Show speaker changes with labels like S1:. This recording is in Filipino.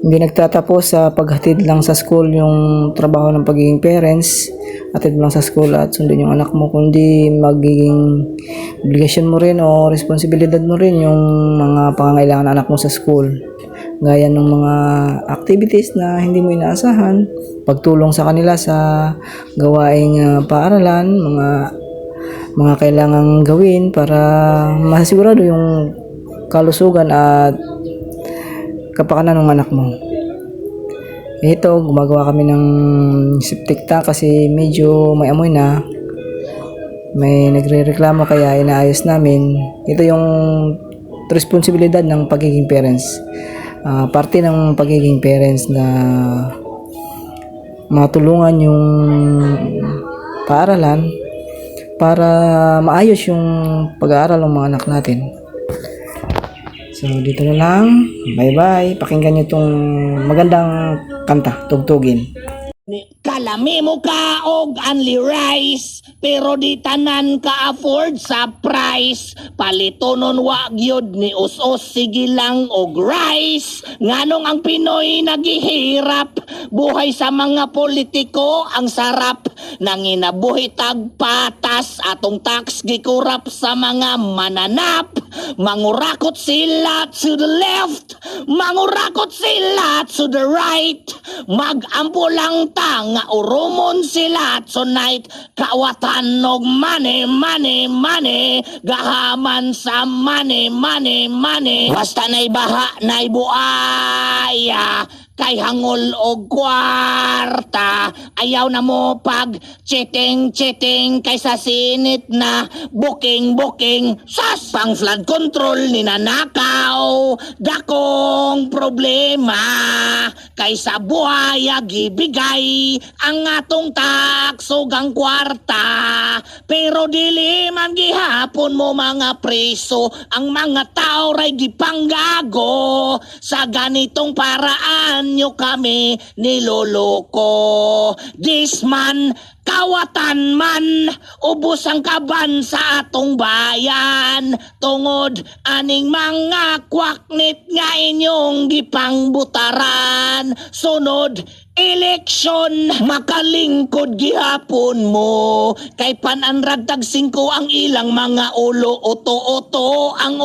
S1: Hindi nagtatapos sa paghatid lang sa school yung trabaho ng pagiging parents, hatid mo lang sa school at sundin yung anak mo, kundi magiging obligasyon mo rin o responsibilidad mo rin yung mga pangangailangan ng anak mo sa school. Gaya ng mga activities na hindi mo inaasahan, pagtulong sa kanila sa gawaing paaralan, mga kailangang gawin para masigurado yung kalusugan at kapakanan ng anak mo. Ito, gumagawa kami ng septic tank kasi medyo may amoy na. May nagre-reklamo kaya inaayos namin. Ito yung responsibilidad ng pagiging parents. Parte ng pagiging parents na matulungan yung paaralan para maayos yung pag-aaral ng mga anak natin. So, dito na lang. Bye-bye. Pakinggan nyo itong magandang kanta, tugtugin.
S2: Kalami mo ka og only rice, pero di tanan ka afford sa price. Palitonon wa gyud ni us-us, sige lang og rice. Nganong ang Pinoy naghihirap, buhay sa mga politiko ang sarap. Nanginabuhi tagpatas, atong tax gikurap sa mga mananap. Mangurakot sila to the left, mangurakot sila to the right. Magampo lang ta nga urumon sila tonight. Kawatan og money, money, money, gahaman sa money, money, money. Basta na'y baha, na'y buaya, kay hangol og kwarta. Ayaw na mo pag cheating kaysa sinit na booking sas pang flood control ni nanakaw. Dakong problema kaysa buhaya gibigay ang atong taksog ang kwarta. Pero dili man gihapon mo mga preso, ang mga tao ray gipanggago. Sa ganitong paraan nyo kami niloloko. This man, kawatan man, ubos ang kaban sa atong bayan. Tungod aning mga kwaknit nga inyong gipangbutaran. Sunod, eleksyon, makalingkod gihapon mo. Kay pananragtag 5 ang ilang mga ulo, oto-oto ang